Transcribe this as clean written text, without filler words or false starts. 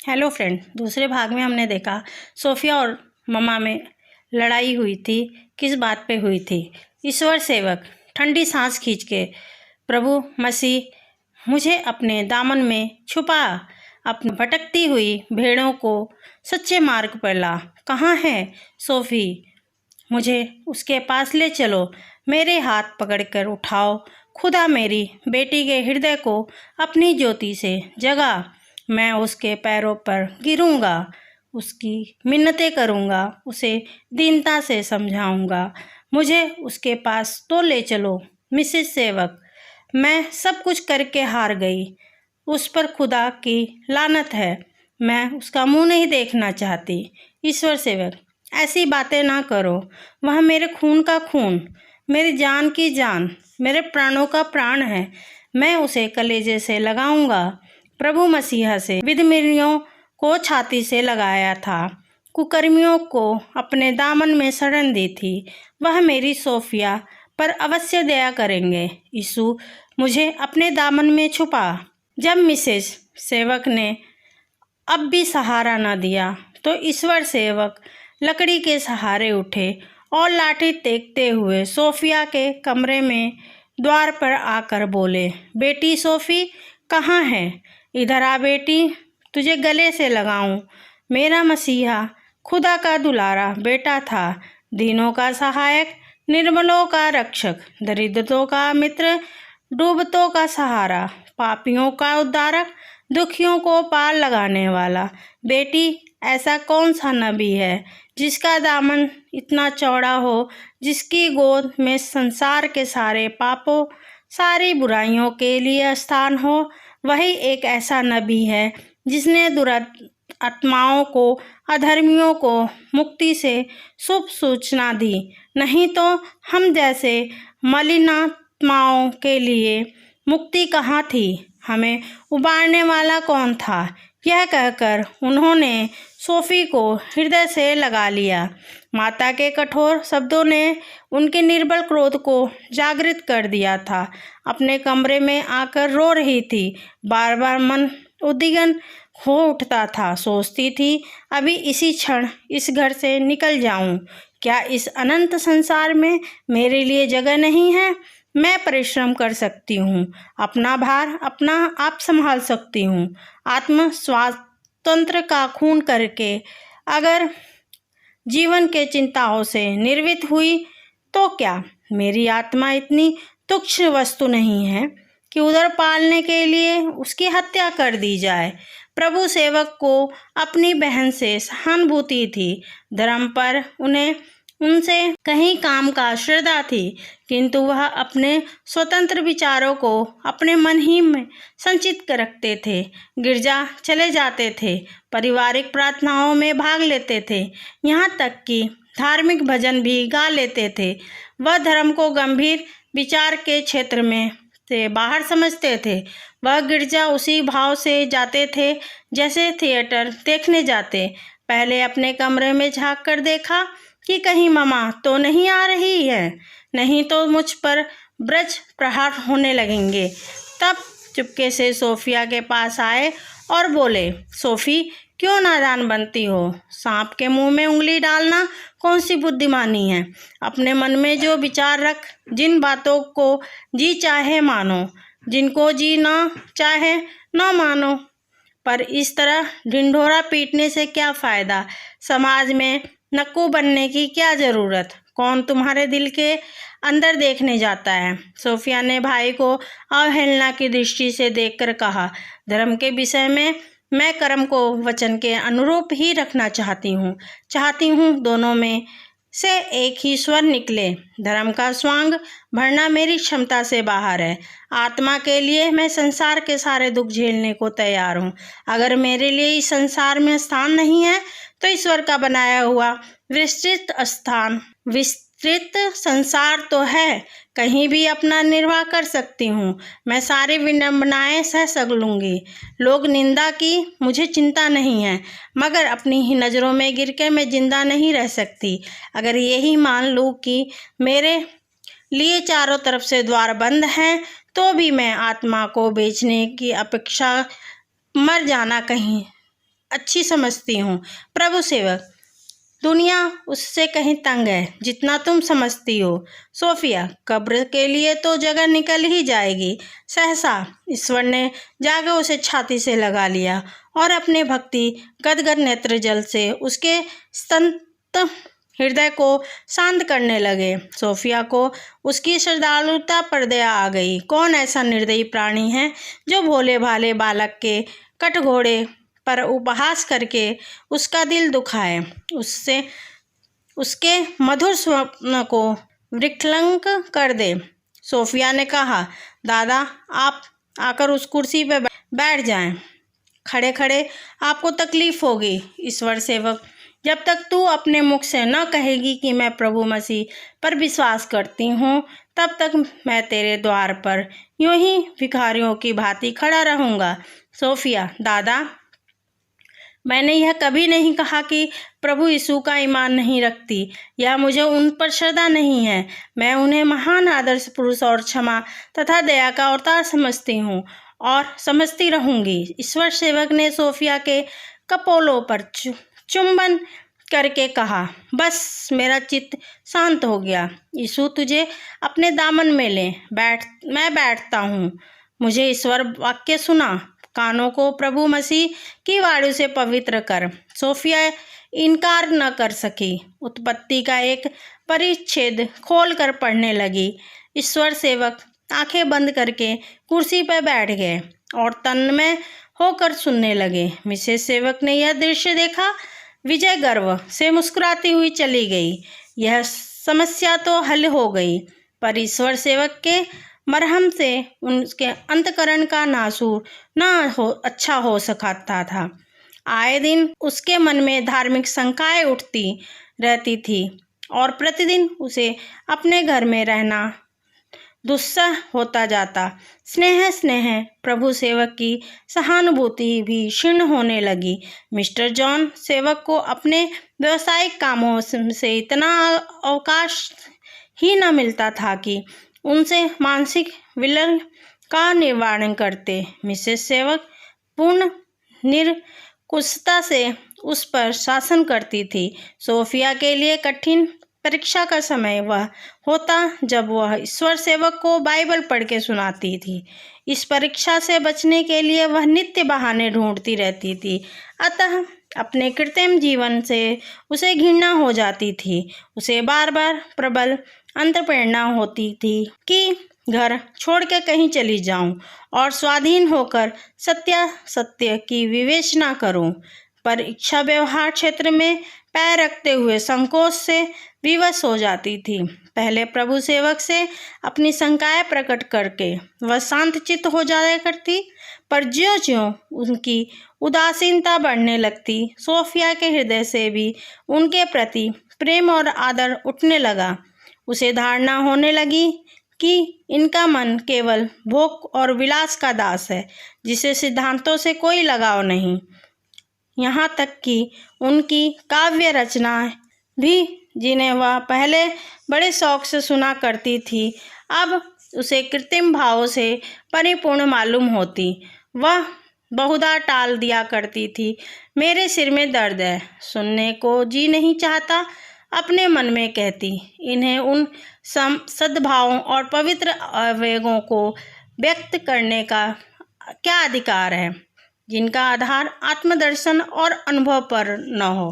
Hello friend, दूसरे भाग में हमने देखा सोफिया और मम्मा में लड़ाई हुई थी। किस बात पे हुई थी? ईश्वर सेवक ठंडी सांस खींच के, प्रभु मसीह मुझे अपने दामन में छुपा, अपनी भटकती हुई भेड़ों को सच्चे मार्ग पर ला। कहाँ है सोफी? मुझे उसके पास ले चलो, मेरे हाथ पकड़कर उठाओ। खुदा मेरी बेटी के हृदय को अपनी ज्योति से जगा। मैं उसके पैरों पर गिरूंगा, उसकी मिन्नतें करूंगा, उसे दीनता से समझाऊंगा। मुझे उसके पास तो ले चलो मिसेस सेवक। मैं सब कुछ करके हार गई, उस पर खुदा की लानत है। मैं उसका मुंह नहीं देखना चाहती। ईश्वर सेवक, ऐसी बातें ना करो। वह मेरे खून का खून, मेरी जान की जान, मेरे प्राणों का प्राण है। मैं उसे कलेजे से लगाऊंगा। प्रभु मसीहा से विधर्मियों को छाती से लगाया था, कुकर्मियों को अपने दामन में शरण दी थी। वह मेरी सोफिया पर अवश्य दया करेंगे। यीशु, मुझे अपने दामन में छुपा। जब मिसेस सेवक ने अब भी सहारा न दिया तो ईश्वर सेवक लकड़ी के सहारे उठे और लाठी टेकते हुए सोफिया के कमरे में द्वार पर आकर बोले, बेटी सोफी कहाँ है? इधर आ बेटी, तुझे गले से लगाऊं। मेरा मसीहा खुदा का दुलारा बेटा था, दीनों का सहायक, निर्बलों का रक्षक, दरिद्रों का मित्र, डूबतों का सहारा, पापियों का उद्धारक, दुखियों को पार लगाने वाला। बेटी, ऐसा कौन सा नबी है जिसका दामन इतना चौड़ा हो, जिसकी गोद में संसार के सारे पापों, सारी बुराइयों के लिए स्थान हो? वही एक ऐसा नबी है जिसने दुरात्माओं को, अधर्मियों को मुक्ति से शुभ सूचना दी। नहीं तो हम जैसे मलिनात्माओं के लिए मुक्ति कहाँ थी? हमें उबारने वाला कौन था? यह कहकर उन्होंने सोफी को हृदय से लगा लिया। माता के कठोर शब्दों ने उनके निर्बल क्रोध को जागृत कर दिया था। अपने कमरे में आकर रो रही थी। बार बार मन उद्विग्न हो उठता था। सोचती थी, अभी इसी क्षण इस घर से निकल जाऊं। क्या इस अनंत संसार में मेरे लिए जगह नहीं है? मैं परिश्रम कर सकती हूँ, अपना भार अपना आप संभाल सकती हूँ। आत्म स्वातंत्र का खून करके अगर जीवन के चिंताओं से निर्वित हुई तो क्या मेरी आत्मा इतनी तुच्छ वस्तु नहीं है कि उधर पालने के लिए उसकी हत्या कर दी जाए? प्रभु सेवक को अपनी बहन से सहानुभूति थी। धर्म पर उन्हें उनसे कहीं काम का श्रद्धा थी, किंतु वह अपने स्वतंत्र विचारों को अपने मन ही में संचित कर रखते थे। गिरजा चले जाते थे, पारिवारिक प्रार्थनाओं में भाग लेते थे, यहाँ तक कि धार्मिक भजन भी गा लेते थे। वह धर्म को गंभीर विचार के क्षेत्र में से बाहर समझते थे। वह गिरजा उसी भाव से जाते थे जैसे थिएटर देखने जाते। पहले अपने कमरे में झांक कर देखा कि कहीं मम्मा तो नहीं आ रही है, नहीं तो मुझ पर ब्रज प्रहार होने लगेंगे। तब चुपके से सोफिया के पास आए और बोले, सोफी क्यों नादान बनती हो? सांप के मुंह में उंगली डालना कौन सी बुद्धिमानी है? अपने मन में जो विचार रख, जिन बातों को जी चाहे मानो, जिनको जी ना चाहे ना मानो। पर इस तरह ढिंढोरा पीटने से क्या फायदा? समाज में नक्कू बनने की क्या जरूरत? कौन तुम्हारे दिल के अंदर देखने जाता है? सोफिया ने भाई को अवहेलना की दृष्टि से देखकर कहा, धर्म के विषय में मैं कर्म को वचन के अनुरूप ही रखना चाहती हूँ दोनों में से एक ही स्वर निकले। धर्म का स्वांग भरना मेरी क्षमता से बाहर है। आत्मा के लिए मैं संसार के सारे दुख झेलने को तैयार हूँ। अगर मेरे लिए इस संसार में स्थान नहीं है तो ईश्वर का बनाया हुआ विस्तृत संसार तो है, कहीं भी अपना निर्वाह कर सकती हूँ। मैं सारी विडंबनाएं सह सकूंगी। लोग निंदा की मुझे चिंता नहीं है, मगर अपनी ही नज़रों में गिरकर मैं जिंदा नहीं रह सकती। अगर यही मान लूँ कि मेरे लिए चारों तरफ से द्वार बंद हैं, तो भी मैं आत्मा को बेचने की अपेक्षा मर जाना कहीं अच्छी समझती हूँ। प्रभु सेवक, दुनिया उससे कहीं तंग है जितना तुम समझती हो। सोफिया, कब्र के लिए तो जगह निकल ही जाएगी। सहसा ईश्वर ने जाकर उसे छाती से लगा लिया और अपने भक्ति गदगद नेत्र जल से उसके संत हृदय को शांत करने लगे। सोफिया को उसकी श्रद्धालुता पर दया आ गई। कौन ऐसा निर्दयी प्राणी है जो भोले भाले बालक के कटघोड़े पर उपहास करके उसका दिल दुखाए, उससे उसके मधुर स्वप्न को विकलांग कर दे। सोफिया ने कहा, दादा आप आकर उस कुर्सी पर बैठ जाएं। खड़े खड़े आपको तकलीफ होगी। ईश्वर सेवक, जब तक तू अपने मुख से न कहेगी कि मैं प्रभु मसीह पर विश्वास करती हूँ, तब तक मैं तेरे द्वार पर यूं ही भिखारियों की भांति खड़ा रहूँगा। सोफिया, दादा मैंने यह कभी नहीं कहा कि प्रभु यीशु का ईमान नहीं रखती या मुझे उन पर श्रद्धा नहीं है। मैं उन्हें महान आदर्श पुरुष और क्षमा तथा दया का अवतार समझती हूँ और समझती रहूँगी। ईश्वर सेवक ने सोफिया के कपोलों पर चुंबन करके कहा, बस मेरा चित्त शांत हो गया। यीशु तुझे अपने दामन में ले, मैं बैठता हूँ। मुझे ईश्वर वाक्य सुना, कानों को प्रभु मसीह की वाणी से पवित्र कर। सोफिया इनकार न कर सकी। उत्पत्ति का एक परिच्छेद खोलकर पढ़ने लगी। ईश्वर सेवक आंखें बंद करके कुर्सी पर बैठ गए और तन्मय होकर सुनने लगे। मिसेस सेवक ने यह दृश्य देखा। विजय गर्व से मुस्कुराती हुई चली गई। यह समस्या तो हल हो गई, पर ईश्वर सेवक के मरहम से उनके अंतकरण का नासूर अच्छा हो सकता था। आए दिन उसके मन में धार्मिक शंकाएं उठती रहती थी और प्रतिदिन उसे अपने घर में रहना दुस्सह होता जाता। स्नेह प्रभु सेवक की सहानुभूति भी क्षीण होने लगी। मिस्टर जॉन सेवक को अपने व्यवसायिक कामों से इतना अवकाश ही न मिलता था कि उनसे मानसिक विलय का निवारण करते। मिसेस सेवक पूर्ण निरकुशता से उस पर शासन करती थी। सोफिया के लिए कठिन परीक्षा का समय वह होता जब वह ईश्वर सेवक को बाइबल पढ़ के सुनाती थी। इस परीक्षा से बचने के लिए वह नित्य बहाने ढूंढती रहती थी। अतः अपने कृत्रिम जीवन से उसे घृणा हो जाती थी। उसे बार बार प्रबल अंतःप्रेरणा होती थी कि घर छोड़ के कहीं चली जाऊं और स्वाधीन होकर सत्य की विवेचना करूं, पर इच्छा व्यवहार क्षेत्र में पैर रखते हुए संकोच से विवश हो जाती थी। पहले प्रभु सेवक से अपनी शंकाएं प्रकट करके वह शांत चित्त हो जाया करती, पर ज्यों-ज्यों उनकी उदासीनता बढ़ने लगती, सोफिया के हृदय से भी उनके प्रति प्रेम और आदर उठने लगा। उसे धारणा होने लगी कि इनका मन केवल भोग और विलास का दास है, जिसे सिद्धांतों से कोई लगाव नहीं। यहाँ तक कि उनकी काव्य रचनाएं भी, जिन्हें वह पहले बड़े शौक से सुना करती थी, अब उसे कृत्रिम भावों से परिपूर्ण मालूम होती। वह बहुधा टाल दिया करती थी, मेरे सिर में दर्द है, सुनने को जी नहीं चाहता। अपने मन में कहती, इन्हें उन सद्भावों और पवित्र आवेगों को व्यक्त करने का क्या अधिकार है जिनका आधार आत्मदर्शन और अनुभव पर न हो।